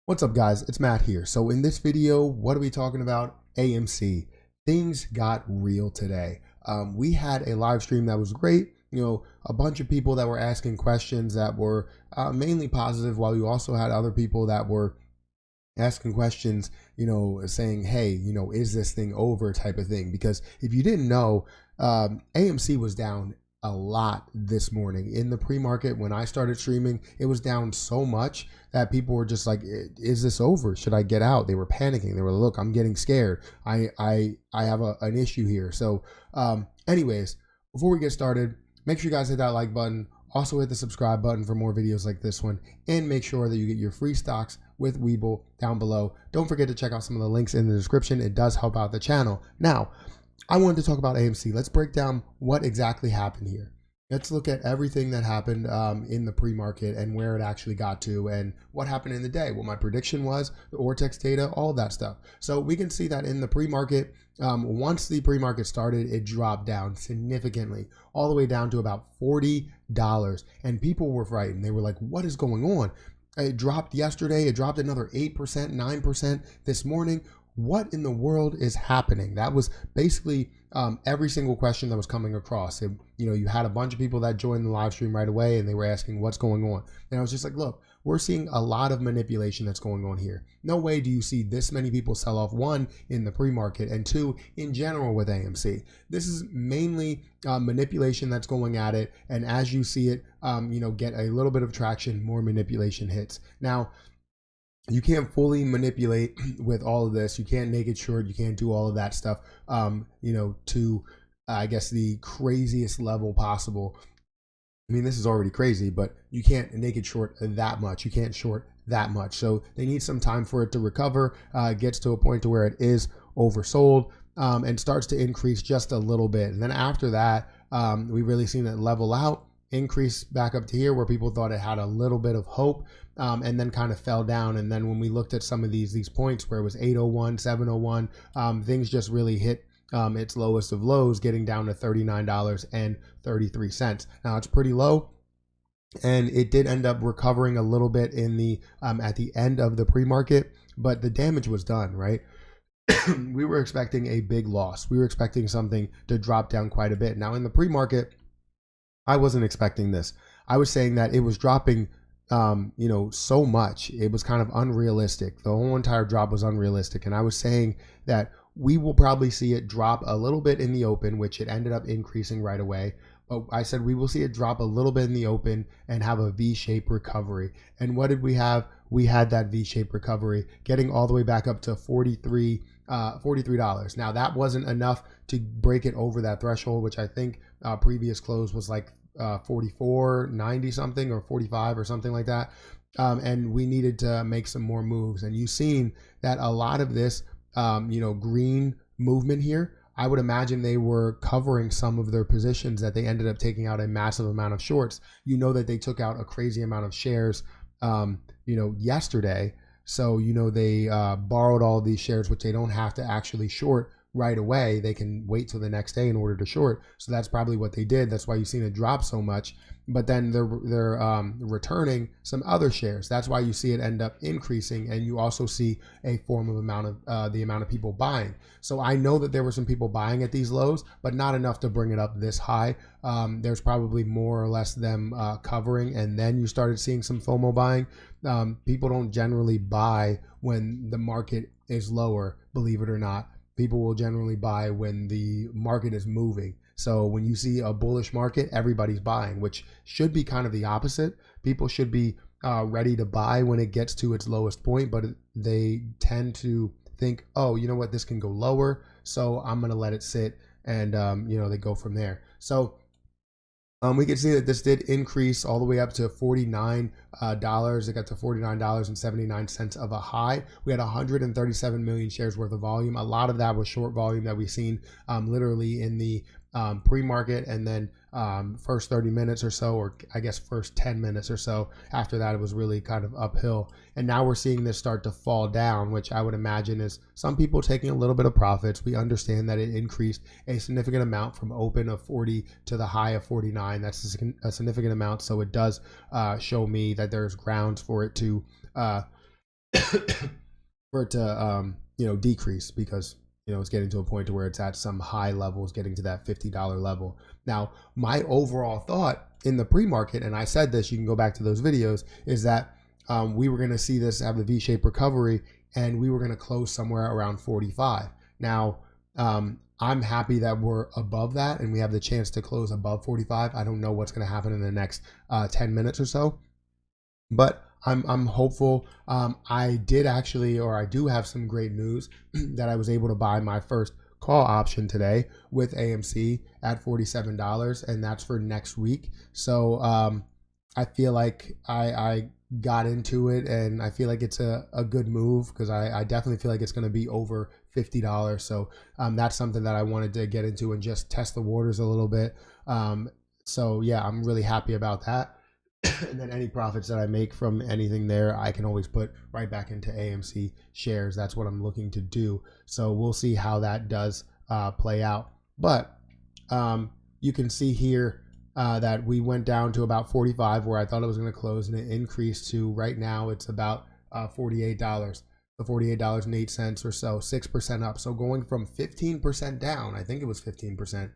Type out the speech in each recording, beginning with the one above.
What's up, guys? It's Matt here. So in this video, what are we talking about? AMC. Things got real today. We had a live stream that was great. A bunch of people that were asking questions that were mainly positive, while you also had other people that were asking questions, saying, hey, is this thing over type of thing? Because if you didn't know, AMC was down a lot this morning in the pre-market. When I started streaming, it was down so much that people were just like, is this over? Should I get out? They were panicking. They were, look, I'm getting scared. I have an issue here. So anyways, before we get started, make sure you guys hit that like button. Also hit the subscribe button for more videos like this one, and make sure that you get your free stocks with Webull down below. Don't forget to check out some of the links in the description. It does help out the channel. Now, I wanted to talk about AMC. Let's break down what exactly happened here. Let's look at everything that happened in the pre-market and where it actually got to and what happened in the day, what my prediction was, the Ortex data, all of that stuff. So we can see that in the pre-market, once the pre-market started, it dropped down significantly, all the way down to about $40. And people were frightened. They were like, what is going on? It dropped yesterday. It dropped another 8%, 9% this morning. What in the world is happening? That was basically every single question that was coming across. You had a bunch of people that joined the live stream right away, and they were asking what's going on. And I was just like, look, we're seeing a lot of manipulation that's going on here. No way do you see this many people sell off, one, in the pre-market, and two, in general with AMC. This is mainly manipulation that's going at it. And as you see it, get a little bit of traction, more manipulation hits. Now, you can't fully manipulate with all of this. You can't naked short. You can't do all of that stuff, to, I guess, the craziest level possible. I mean, this is already crazy, but you can't naked short that much. You can't short that much. So they need some time for it to recover. It gets to a point to where it is oversold and starts to increase just a little bit. And then after that, we've really seen it level out, increase back up to here where people thought it had a little bit of hope, and then kind of fell down. And then when we looked at some of these points where it was 801, 701, things just really hit its lowest of lows, getting down to $39.33. Now it's pretty low, and it did end up recovering a little bit in the at the end of the pre-market, but the damage was done, right? We were expecting a big loss. We were expecting something to drop down quite a bit. Now in the pre-market, I wasn't expecting this. I was saying that it was dropping so much. It was kind of unrealistic. The whole entire drop was unrealistic. And I was saying that we will probably see it drop a little bit in the open, which it ended up increasing right away. But I said we will see it drop a little bit in the open and have a V-shaped recovery. And what did we have? We had that V-shaped recovery getting all the way back up to $43. Now that wasn't enough to break it over that threshold, which I think previous close was like 44.90 something, or 45 or something like that. And we needed to make some more moves. And you've seen that a lot of this, green movement here, I would imagine they were covering some of their positions that they ended up taking out a massive amount of shorts. That they took out a crazy amount of shares, yesterday. So, they borrowed all of these shares, which they don't have to actually short right away. They can wait till the next day in order to short. So that's probably what they did. That's why you've seen it drop so much. But then they're returning some other shares. That's why you see it end up increasing, and you also see a form of the amount of people buying. So I know that there were some people buying at these lows, but not enough to bring it up this high. There's probably more or less them covering, and then you started seeing some FOMO buying. People don't generally buy when the market is lower, believe it or not. People will generally buy when the market is moving. So when you see a bullish market, everybody's buying, which should be kind of the opposite. People should be ready to buy when it gets to its lowest point, but they tend to think, oh, you know what, this can go lower, so I'm going to let it sit, and they go from there. So we can see that this did increase all the way up to $49. It got to $49.79 of a high. We had 137 million shares worth of volume. A lot of that was short volume that we've seen literally in the pre-market, and then first 30 minutes or so, or I guess first 10 minutes or so. After that, it was really kind of uphill. And now we're seeing this start to fall down, which I would imagine is some people taking a little bit of profits. We understand that it increased a significant amount from open of 40 to the high of 49. That's a significant amount. So it does show me that there's grounds for it to for it to decrease, because it's getting to a point to where it's at some high levels, getting to that $50 level. Now, my overall thought in the pre-market, and I said this, you can go back to those videos, is that we were going to see this have the V-shaped recovery, and we were going to close somewhere around 45. Now, I'm happy that we're above that and we have the chance to close above 45. I don't know what's going to happen in the next 10 minutes or so, but I'm hopeful. I do have some great news that I was able to buy my first call option today with AMC at $47, and that's for next week. So I feel like I got into it, and I feel like it's a good move, because I definitely feel like it's going to be over $50. So that's something that I wanted to get into and just test the waters a little bit. So yeah, I'm really happy about that. And then any profits that I make from anything there, I can always put right back into AMC shares. That's what I'm looking to do. So we'll see how that does play out. But you can see here that we went down to about 45, where I thought it was going to close, and it increased to, right now it's about $48. The $48.08 or so, 6% up. So going from 15% down, I think it was 15%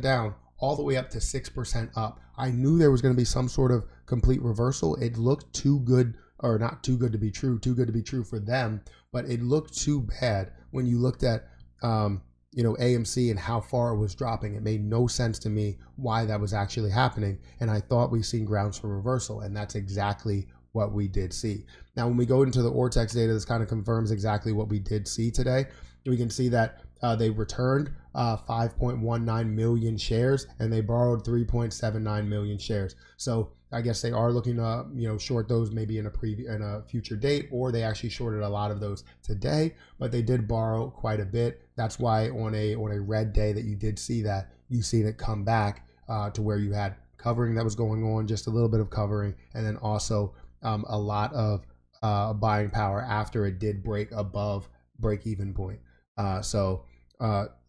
down, all the way up to 6% up. I knew there was going to be some sort of complete reversal. It looked too good, or not too good to be true, too good to be true for them, but it looked too bad when you looked at AMC and how far it was dropping. It made no sense to me why that was actually happening, and I thought we seen grounds for reversal, and that's exactly what we did see. Now, when we go into the Ortex data, this kind of confirms exactly what we did see today. We can see that they returned 5.19 million shares, and they borrowed 3.79 million shares. So I guess they are looking to short those maybe in a future date, or they actually shorted a lot of those today. But they did borrow quite a bit. That's why on a red day that you did see that, you seen it come back to where you had covering that was going on, just a little bit of covering, and then also a lot of buying power after it did break above break-even point. So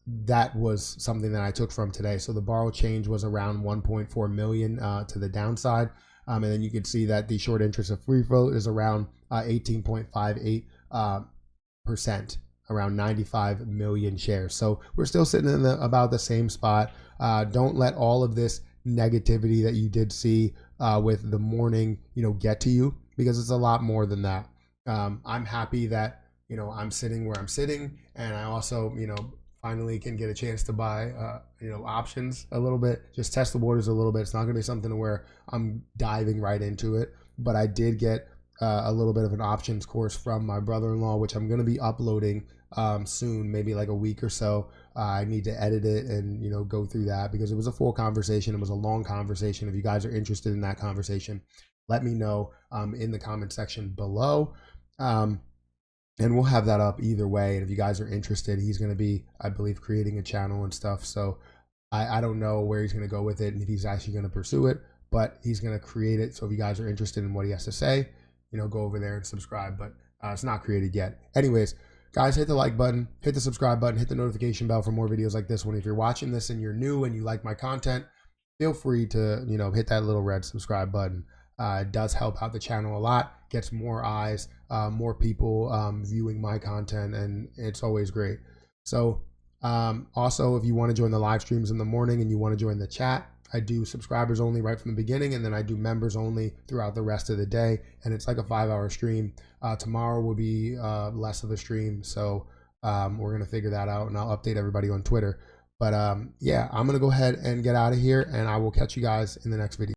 that was something that I took from today. So the borrow change was around 1.4 million to the downside. And then you can see that the short interest of free float is around 18.58%, around 95 million shares. So we're still sitting in about the same spot. Don't let all of this negativity that you did see with the morning, get to you, because it's a lot more than that. I'm happy that I'm sitting where I'm sitting, and I also finally can get a chance to buy options a little bit, just test the waters a little bit. It's not going to be something where I'm diving right into it, but I did get a little bit of an options course from my brother-in-law, which I'm going to be uploading soon, maybe like a week or so. I need to edit it and go through that, because it was a full conversation. It was a long conversation. If you guys are interested in that conversation, let me know in the comment section below. And we'll have that up either way. And if you guys are interested, he's going to be, I believe, creating a channel and stuff. So I don't know where he's going to go with it and if he's actually going to pursue it, but he's going to create it. So if you guys are interested in what he has to say, go over there and subscribe. But it's not created yet. Anyways, guys, hit the like button, hit the subscribe button, hit the notification bell for more videos like this one. If you're watching this and you're new and you like my content, feel free to hit that little red subscribe button. It does help out the channel a lot, gets more eyes, more people viewing my content, and it's always great. So also, if you want to join the live streams in the morning and you want to join the chat, I do subscribers only right from the beginning, and then I do members only throughout the rest of the day, and it's like a 5-hour stream. Tomorrow will be less of a stream, so we're going to figure that out, and I'll update everybody on Twitter. But yeah, I'm going to go ahead and get out of here, and I will catch you guys in the next video.